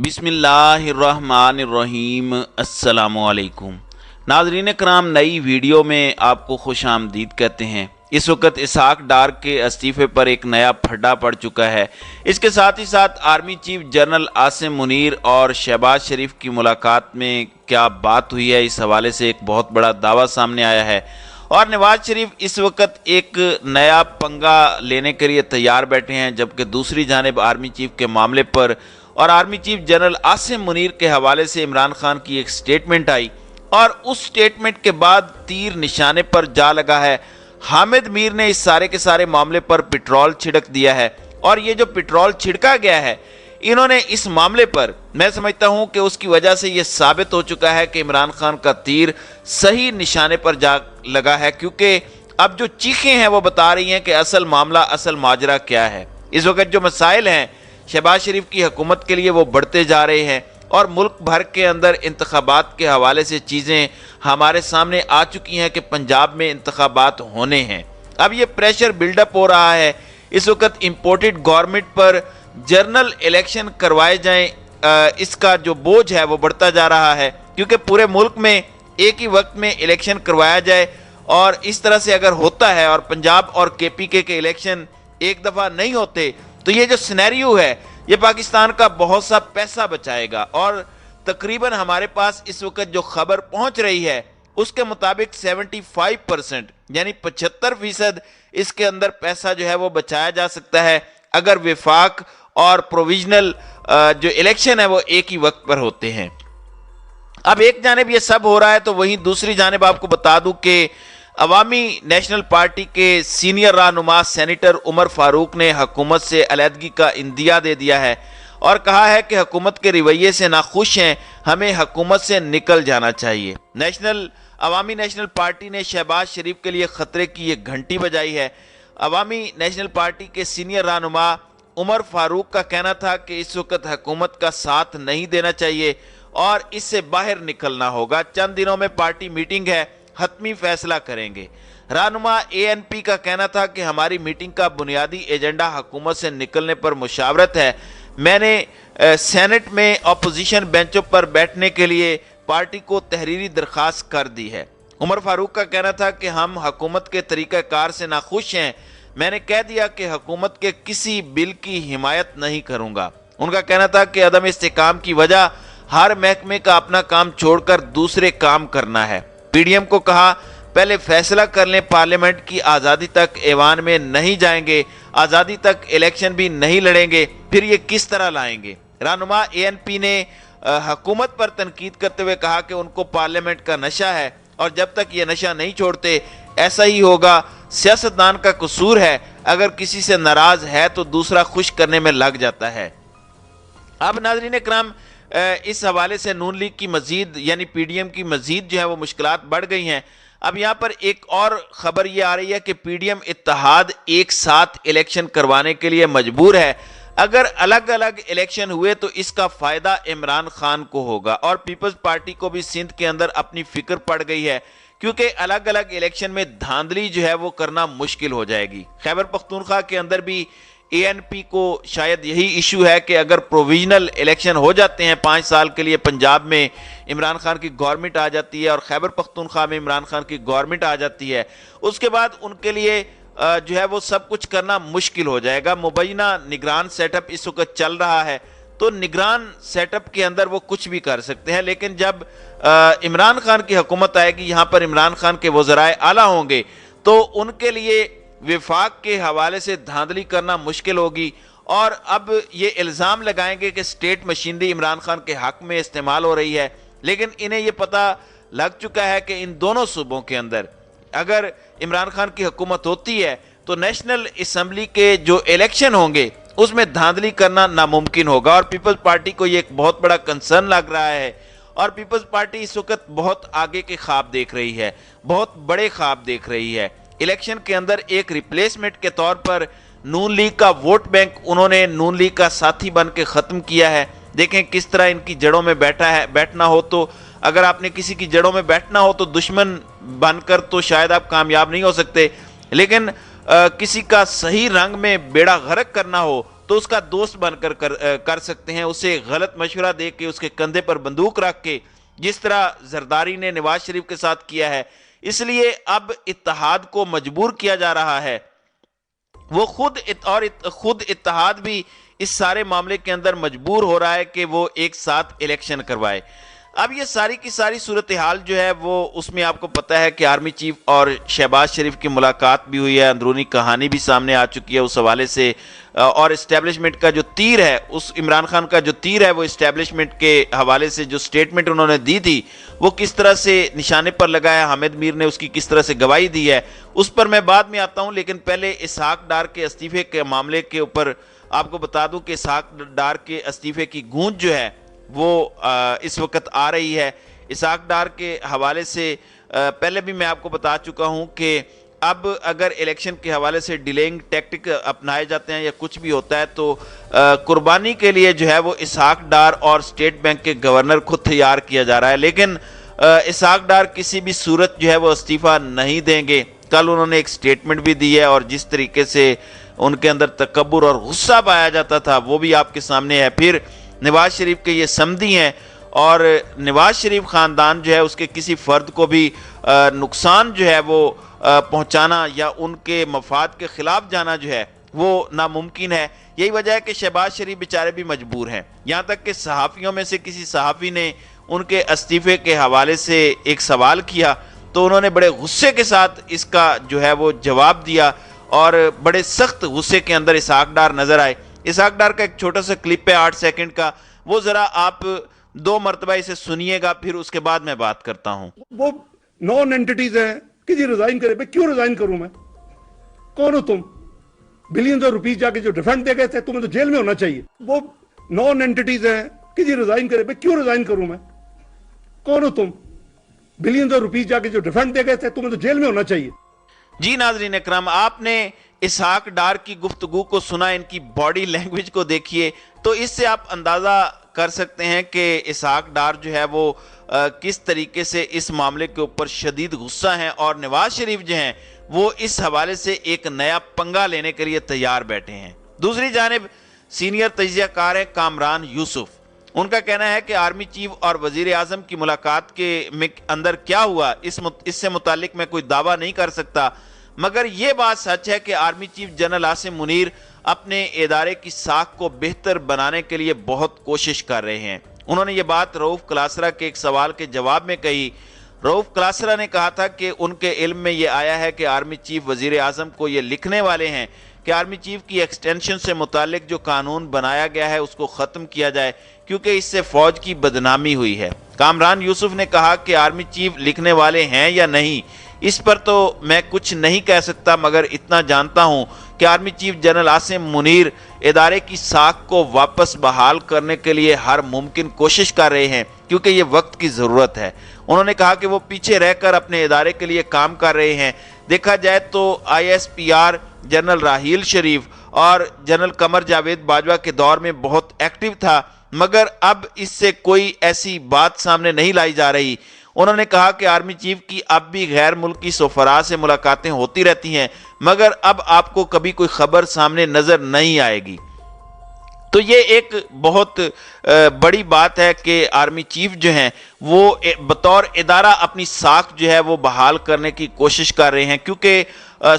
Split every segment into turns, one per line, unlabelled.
बिस्मिल्लाहिर्रहमानिर्रहीम। अस्सलामुअलैकुम नाज़रीन कराम, नई वीडियो में आपको खुश आमदीद कहते हैं। इस वक्त इसहाक डार के इस्तीफ़े पर एक नया फड्डा पड़ चुका है। इसके साथ ही साथ army chief general Asim Munir और शहबाज शरीफ की मुलाकात में क्या बात हुई है, इस हवाले से एक बहुत बड़ा दावा सामने आया है। और नवाज शरीफ इस वक्त एक नया पंगा लेने के लिए तैयार बैठे हैं, जबकि दूसरी जानिब आर्मी चीफ के मामले पर और army chief general Asim Munir के हवाले से इमरान खान की एक स्टेटमेंट आई और उस स्टेटमेंट के बाद तीर निशाने पर जा लगा है। हामिद मीर ने इस सारे के सारे मामले पर पेट्रोल छिड़क दिया है और ये जो पेट्रोल छिड़का गया है, इन्होंने इस मामले पर, मैं समझता हूं कि उसकी वजह से ये साबित हो चुका है कि इमरान खान का तीर सही निशाने पर जा लगा है, क्योंकि अब जो चीखें हैं वो बता रही हैं कि असल मामला, असल माजरा क्या है। इस वक्त जो मसाइल हैं शहबाज शरीफ की हुकूमत के लिए वो बढ़ते जा रहे हैं और मुल्क भर के अंदर इंतखाबात के हवाले से चीज़ें हमारे सामने आ चुकी हैं कि पंजाब में इंतखाबात होने हैं। अब ये प्रेशर बिल्डअप हो रहा है। इस वक्त इम्पोर्टेड गवर्नमेंट पर जनरल इलेक्शन करवाए जाएं, इसका जो बोझ है वो बढ़ता जा रहा है, क्योंकि पूरे मुल्क में एक ही वक्त में इलेक्शन करवाया जाए और इस तरह से अगर होता है और पंजाब और KPK के इलेक्शन एक दफ़ा नहीं होते तो ये जो सिनेरियो है ये पाकिस्तान का बहुत सा पैसा बचाएगा। और तकरीबन हमारे पास इस वक्त जो खबर पहुंच रही है उसके मुताबिक 75% यानी 75% इसके अंदर पैसा जो है वो बचाया जा सकता है अगर विफाक और प्रोविजनल जो इलेक्शन है वो एक ही वक्त पर होते हैं। अब एक जानिब ये सब हो रहा है तो वहीं दूसरी जानिब आपको बता दूं कि अवामी नेशनल पार्टी के सीनियर रहनुमा सेनेटर उमर फारूक ने हुकूमत से अलहदगी का इंदिया दे दिया है और कहा है कि हुकूमत के रवैये से नाखुश हैं, हमें हुकूमत से निकल जाना चाहिए। अवामी नेशनल पार्टी ने शहबाज शरीफ के लिए खतरे की एक घंटी बजाई है। अवामी नेशनल पार्टी के सीनियर रहनुमा उमर फारूक का कहना था कि इस वक्त हुकूमत का साथ नहीं देना चाहिए और इससे बाहर निकलना होगा। चंद दिनों में पार्टी मीटिंग है, हतमी फैसला करेंगे। रहनुमा ANP का कहना था कि हमारी मीटिंग का बुनियादी एजेंडा हुकूमत से निकलने पर मुशावरत है। मैंने सेनेट में अपोजिशन बेंचों पर बैठने के लिए पार्टी को तहरीरी दरख्वास्त कर दी है। उमर फारूक का कहना था कि हम हुकूमत के तरीक़ाकार से नाखुश हैं। मैंने कह दिया कि हुकूमत के किसी बिल की हिमायत नहीं करूँगा। उनका कहना था कि अदम इस्तेकाम की वजह हर महकमे का अपना काम छोड़कर दूसरे काम करना है। PDM को कहा, पहले फैसला कर लें, पार्लियामेंट की आज़ादी तक ऐवान में नहीं जाएंगे, आज़ादी तक इलेक्शन भी नहीं लड़ेंगे, फिर ये किस तरह लाएंगे। रहनुमा ANP ने हुकूमत पर तनकीद करते हुए कहा कि उनको पार्लियामेंट का नशा है और जब तक ये नशा नहीं छोड़ते ऐसा ही होगा। सियासतदान का कसूर है, अगर किसी से नाराज है तो दूसरा खुश करने में लग जाता है। अब नाज़रीन इकराम, इस हवाले से नून लीग की मजीद यानी PDM की मजीद जो है वो मुश्किलात बढ़ गई हैं। अब यहाँ पर एक और ख़बर ये आ रही है कि PDM इत्तेहाद एक साथ इलेक्शन करवाने के लिए मजबूर है। अगर अलग अलग इलेक्शन हुए तो इसका फ़ायदा इमरान खान को होगा और पीपल्स पार्टी को भी सिंध के अंदर अपनी फिक्र पड़ गई है, क्योंकि अलग अलग इलेक्शन में धांधली जो है वो करना मुश्किल हो जाएगी। खैबर पख्तूनख्वा के अंदर भी ANP को शायद यही इशू है कि अगर प्रोविजनल इलेक्शन हो जाते हैं 5 साल के लिए, पंजाब में इमरान खान की गवर्नमेंट आ जाती है और खैबर पख्तूनख्वा में इमरान खान की गवर्नमेंट आ जाती है, उसके बाद उनके लिए जो है वो सब कुछ करना मुश्किल हो जाएगा। मुबैना निगरान सेटअप इस वक्त चल रहा है, तो निगरान सेटअप के अंदर वो कुछ भी कर सकते हैं, लेकिन जब इमरान खान की हुकूमत आएगी, यहाँ पर इमरान खान के वज़राए आला होंगे, तो उनके लिए विफाक के हवाले से धांधली करना मुश्किल होगी और अब ये इल्ज़ाम लगाएंगे कि स्टेट मशीनरी इमरान खान के हक में इस्तेमाल हो रही है। लेकिन इन्हें ये पता लग चुका है कि इन दोनों सूबों के अंदर अगर इमरान खान की हुकूमत होती है तो नेशनल असम्बली के जो इलेक्शन होंगे उसमें धांधली करना नामुमकिन होगा। और पीपल्स पार्टी को ये एक बहुत बड़ा कंसर्न लग रहा है और पीपल्स पार्टी इस वक्त बहुत आगे के ख्वाब देख रही है, बहुत बड़े ख्वाब देख रही है। इलेक्शन के अंदर एक रिप्लेसमेंट के तौर पर नून लीग का वोट बैंक उन्होंने नून लीग का साथी बन के ख़त्म किया है। देखें किस तरह इनकी जड़ों में बैठना हो तो अगर आपने किसी की जड़ों में बैठना हो तो दुश्मन बनकर तो शायद आप कामयाब नहीं हो सकते, लेकिन किसी का सही रंग में बेड़ा गर्क करना हो تو اس کا دوست بن کر سکتے ہیں، اسے غلط مشورہ دے کے، اس کے کندھے پر بندوق رکھ کے، جس طرح زرداری نے نواز شریف کے ساتھ کیا ہے۔ اس لیے اب اتحاد کو مجبور کیا جا رہا ہے، وہ خود اتحاد بھی اس سارے معاملے کے اندر مجبور ہو رہا ہے کہ وہ ایک ساتھ الیکشن کروائے۔ اب یہ ساری کی ساری صورتحال جو ہے وہ اس میں آپ کو پتہ ہے کہ آرمی چیف اور شہباز شریف کی ملاقات بھی ہوئی ہے، اندرونی کہانی بھی سامنے آ چکی ہے اس حوالے سے، اور اسٹیبلشمنٹ کا جو تیر ہے، اس عمران خان کا جو تیر ہے وہ اسٹیبلشمنٹ کے حوالے سے جو سٹیٹمنٹ انہوں نے دی تھی وہ کس طرح سے نشانے پر لگایا، حامد میر نے اس کی کس طرح سے گواہی دی ہے، اس پر میں بعد میں آتا ہوں۔ لیکن پہلے اسحاق ڈار کے استعفے کے معاملے کے اوپر آپ کو بتا دوں کہ اسحاق ڈار کے استعفے کی گونج جو ہے وہ اس وقت آ رہی ہے۔ اسحاق ڈار کے حوالے سے پہلے بھی میں آپ کو بتا چکا ہوں کہ اب اگر الیکشن کے حوالے سے ڈیلینگ ٹیکٹک اپنائے جاتے ہیں یا کچھ بھی ہوتا ہے تو قربانی کے لیے جو ہے وہ اسحاق ڈار اور اسٹیٹ بینک کے گورنر کو تیار کیا جا رہا ہے، لیکن اسحاق ڈار کسی بھی صورت جو ہے وہ استعفیٰ نہیں دیں گے۔ کل انہوں نے ایک سٹیٹمنٹ بھی دی ہے، اور جس طریقے سے ان کے اندر تکبر اور غصہ پایا جاتا تھا وہ بھی آپ کے سامنے ہے۔ پھر نواز شریف کے یہ سمدھی ہیں، اور نواز شریف خاندان جو ہے اس کے کسی فرد کو بھی نقصان جو ہے وہ پہنچانا یا ان کے مفاد کے خلاف جانا جو ہے وہ ناممکن ہے۔ یہی وجہ ہے کہ شہباز شریف بیچارے بھی مجبور ہیں، یہاں تک کہ صحافیوں میں سے کسی صحافی نے ان کے استعفے کے حوالے سے ایک سوال کیا تو انہوں نے بڑے غصے کے ساتھ اس کا جو ہے وہ جواب دیا، اور بڑے سخت غصے کے اندر اسحاق ڈار نظر آئے۔ اسحاق ڈار کا ایک چھوٹا سا کلپ ہے 8 سیکنڈ کا، وہ ذرا آپ 2 مرتبہ اسے سنیے گا، پھر اس کے بعد میں بات کرتا ہوں۔
وہ نان اینٹیز ہیں کہ جی ریزائن کرے، میں کیوں ریزائن کروں؟ میں کون ہو تم؟ بلینز آف روپیز جا کے جو ڈیفینڈ دے گئے تھے، تمہیں تو جیل میں ہونا چاہیے۔ وہ نان اینٹیز ہیں کہ جی ریزائن کرے، میں کیوں ریزائن کروں؟ میں کون ہو تم؟ بلینز آف روپیز جا کے جو ڈیفینڈ دے گئے تھے، تمہیں تو جیل میں ہونا چاہیے۔
جی ناظرین اکرام، آپ نے اسحاق ڈار کی گفتگو کو سنا، ان کی باڈی لینگویج کو دیکھیے، تو اس سے آپ اندازہ کر سکتے ہیں کہ اسحاق ڈار جو ہے وہ کس طریقے سے اس معاملے کے اوپر شدید غصہ ہیں، اور نواز شریف جو ہیں وہ اس حوالے سے ایک نیا پنگا لینے کے لیے تیار بیٹھے ہیں۔ دوسری جانب سینئر تجزیہ کار ہیں کامران یوسف، ان کا کہنا ہے کہ آرمی چیف اور وزیر اعظم کی ملاقات کے اندر کیا ہوا اس سے متعلق میں کوئی دعویٰ نہیں کر سکتا، مگر یہ بات سچ ہے کہ army chief general Asim Munir اپنے ادارے کی ساکھ کو بہتر بنانے کے لیے بہت کوشش کر رہے ہیں۔ انہوں نے یہ بات رؤوف کلاسرا کے ایک سوال کے جواب میں کہی۔ رؤوف کلاسرا نے کہا تھا کہ ان کے علم میں یہ آیا ہے کہ آرمی چیف وزیر اعظم کو یہ لکھنے والے ہیں کہ آرمی چیف کی ایکسٹینشن سے متعلق جو قانون بنایا گیا ہے اس کو ختم کیا جائے، کیونکہ اس سے فوج کی بدنامی ہوئی ہے۔ کامران یوسف نے کہا کہ آرمی چیف لکھنے والے ہیں یا نہیں اس پر تو میں کچھ نہیں کہہ سکتا، مگر اتنا جانتا ہوں کہ army chief general Asim Munir ادارے کی ساکھ کو واپس بحال کرنے کے لیے ہر ممکن کوشش کر رہے ہیں، کیونکہ یہ وقت کی ضرورت ہے۔ انہوں نے کہا کہ وہ پیچھے رہ کر اپنے ادارے کے لیے کام کر رہے ہیں۔ دیکھا جائے تو ISPR جنرل راحیل شریف اور جنرل قمر جاوید باجوہ کے دور میں بہت ایکٹیو تھا، مگر اب اس سے کوئی ایسی بات سامنے نہیں لائی جا رہی۔ انہوں نے کہا کہ آرمی چیف کی اب بھی غیر ملکی سفراء سے ملاقاتیں ہوتی رہتی ہیں، مگر اب آپ کو کبھی کوئی خبر سامنے نظر نہیں آئے گی۔ تو یہ ایک بہت بڑی بات ہے کہ آرمی چیف جو ہیں وہ بطور ادارہ اپنی ساکھ جو ہے وہ بحال کرنے کی کوشش کر رہے ہیں، کیونکہ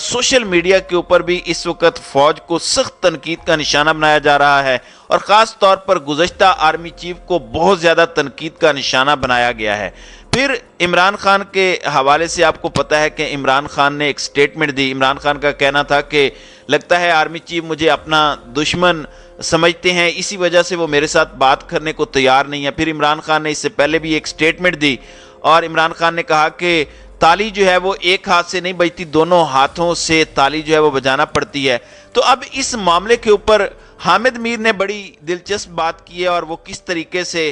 سوشل میڈیا کے اوپر بھی اس وقت فوج کو سخت تنقید کا نشانہ بنایا جا رہا ہے، اور خاص طور پر گزشتہ آرمی چیف کو بہت زیادہ تنقید کا نشانہ بنایا گیا ہے۔ پھر عمران خان کے حوالے سے آپ کو پتہ ہے کہ عمران خان نے ایک سٹیٹمنٹ دی۔ عمران خان کا کہنا تھا کہ لگتا ہے آرمی چیف مجھے اپنا دشمن سمجھتے ہیں، اسی وجہ سے وہ میرے ساتھ بات کرنے کو تیار نہیں ہے۔ پھر عمران خان نے اس سے پہلے بھی ایک سٹیٹمنٹ دی، اور عمران خان نے کہا کہ تالی جو ہے وہ ایک ہاتھ سے نہیں بجتی، دونوں ہاتھوں سے تالی جو ہے وہ بجانا پڑتی ہے۔ تو اب اس معاملے کے اوپر حامد میر نے بڑی دلچسپ بات کی ہے، اور وہ کس طریقے سے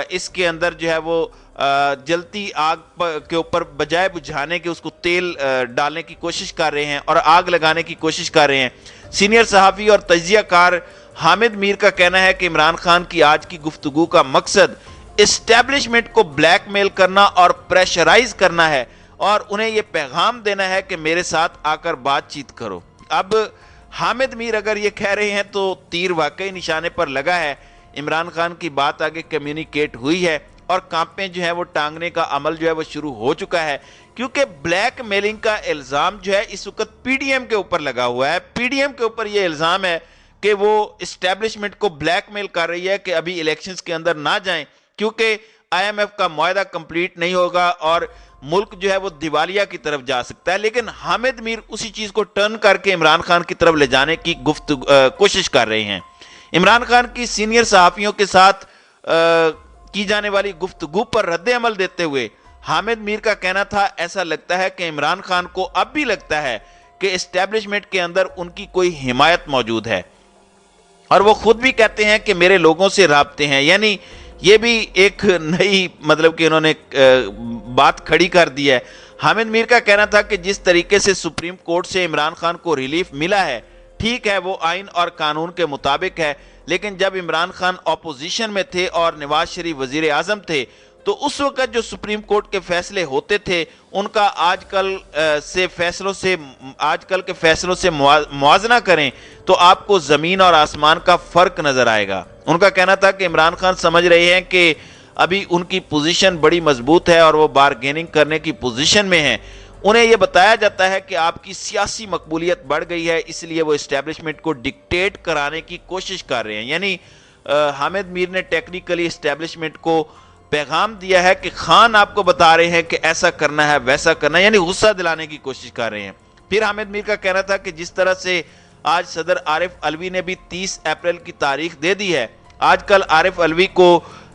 اس کے اندر جو ہے وہ جلتی آگ کے اوپر بجائے بجھانے کے اس کو تیل ڈالنے کی کوشش کر رہے ہیں اور آگ لگانے کی کوشش کر رہے ہیں۔ سینئر صحافی اور تجزیہ کار حامد میر کا کہنا ہے کہ عمران خان کی آج کی گفتگو کا مقصد اسٹیبلشمنٹ کو بلیک میل کرنا اور پریشرائز کرنا ہے، اور انہیں یہ پیغام دینا ہے کہ میرے ساتھ آ کر بات چیت کرو۔ اب हामिद मीर अगर ये कह रहे हैं तो तीर वाकई निशाने पर लगा है, इमरान खान की बात आगे कम्युनिकेट हुई है और कांपे जो है वो टांगने का अमल जो है वो शुरू हो चुका है, क्योंकि ब्लैक मेलिंग का इल्ज़ाम जो है इस वक्त पीडीएम के ऊपर लगा हुआ है। पीडीएम के ऊपर ये इल्ज़ाम है कि वो इस्टेब्लिशमेंट को ब्लैकमेल कर रही है कि अभी इलेक्शंस के अंदर ना जाएं, क्योंकि आईएमएफ का मुआहदा कंप्लीट नहीं होगा और मुल्क जो है वो दिवालिया की तरफ जा सकता है। लेकिन हामिद मीर उसी चीज को टर्न करके इमरान खान की तरफ ले जाने की कोशिश कर रहे हैं। इमरान खान की सीनियर सहाफियों के साथ की जाने वाली गुफ्तगू पर रद्द अमल देते हुए हामिद मीर का कहना था, ऐसा लगता है कि इमरान खान को अब भी लगता है कि एस्टेब्लिशमेंट के अंदर उनकी कोई हिमायत मौजूद है और वो खुद भी कहते हैं कि मेरे लोगों से राब्ते हैं। यानी ये भी एक नई मतलब कि उन्होंने बात खड़ी कर दी है। हामिद मीर का कहना था कि जिस तरीके से सुप्रीम कोर्ट से इमरान खान को रिलीफ मिला है, ठीक है, वो आइन और कानून के मुताबिक है, लेकिन जब इमरान खान ऑपोजिशन में थे और नवाज शरीफ वजीर आजम थे तो उस वक्त जो सुप्रीम कोर्ट के फैसले होते थे उनका आजकल के फैसलों से मुआजना करें तो आपको जमीन और आसमान का फर्क नजर आएगा। उनका कहना था कि इमरान खान समझ रहे हैं कि अभी उनकी पोजीशन बड़ी मजबूत है और वो बारगेनिंग करने की पोजीशन में है। उन्हें यह बताया जाता है कि आपकी सियासी मकबूलियत बढ़ गई है, इसलिए वो एस्टेब्लिशमेंट को डिक्टेट कराने की कोशिश कर रहे हैं। यानी हामिद मीर ने टेक्निकली एस्टेब्लिशमेंट को पैगाम दिया है कि खान आपको बता रहे हैं कि ऐसा करना है वैसा करना है, यानी गुस्सा दिलाने की कोशिश कर रहे हैं। फिर हामिद मीर का कहना था कि जिस तरह से आज सदर आरिफ अलवी ने भी 30 अप्रैल की तारीख दे दी है, आजकल आरिफ अलवी को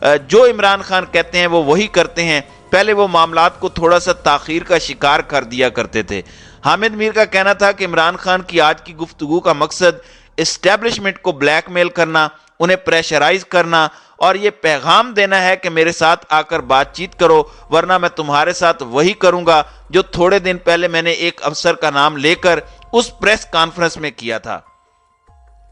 जो इमरान खान कहते हैं वो वही करते हैं। पहले वो मामलात को थोड़ा सा ताखीर का शिकार कर दिया करते थे। हामिद मीर का कहना था कि इमरान खान की आज की गुफ्तगू का मकसद एस्टेब्लिशमेंट को ब्लैकमेल करना, उन्हें प्रेशराइज करना और ये पैगाम देना है कि मेरे साथ आकर बातचीत करो, वरना मैं तुम्हारे साथ वही करूंगा जो थोड़े दिन पहले मैंने एक अफसर का नाम लेकर उस प्रेस कॉन्फ्रेंस में किया था।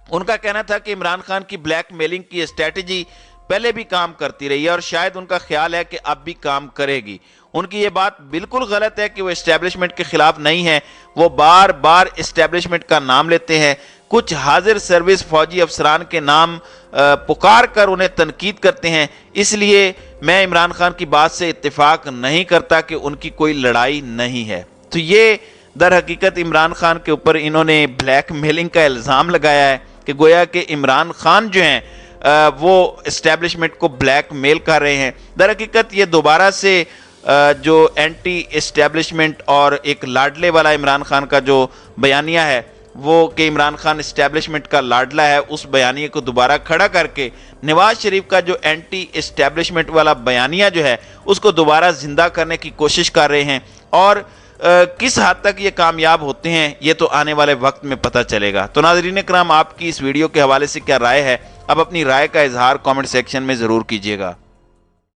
उनका कहना था कि इमरान खान की ब्लैकमेलिंग की स्ट्रेटजी पहले भी काम करती रही है और शायद उनका ख्याल है कि अब भी काम करेगी। उनकी ये बात बिल्कुल गलत है कि वो एस्टेब्लिशमेंट के खिलाफ नहीं है, वो बार बार एस्टेब्लिशमेंट का नाम लेते हैं। कुछ हाजिर सर्विस फौजी अफसरान के नाम पुकार कर उन्हें तनकीद करते हैं। इसलिए मैं इमरान खान की बात से इत्तेफाक नहीं करता कि उनकी कोई लड़ाई नहीं है। तो ये दर हकीकत इमरान खान के ऊपर इन्होंने ब्लैक मेलिंग का इल्ज़ाम लगाया है कि गोया कि इमरान खान जो हैं वो एस्टेब्लिशमेंट को ब्लैक मेल कर रहे हैं। दर हकीकत ये दोबारा से जो एंटी एस्टेब्लिशमेंट और एक लाडले वाला इमरान खान का जो बयानिया है वो कि इमरान खान एस्टेब्लिशमेंट का लाडला है, उस बयानिए को दोबारा खड़ा करके नवाज शरीफ का जो एंटी एस्टेब्लिशमेंट वाला बयानिया जो है उसको दोबारा जिंदा करने की कोशिश कर रहे हैं। और किस हद तक ये कामयाब होते हैं ये तो आने वाले वक्त में पता चलेगा। तो नाज़रीन इकराम, आपकी इस वीडियो के हवाले से क्या राय है? अब अपनी राय का इजहार कमेंट सेक्शन में ज़रूर कीजिएगा।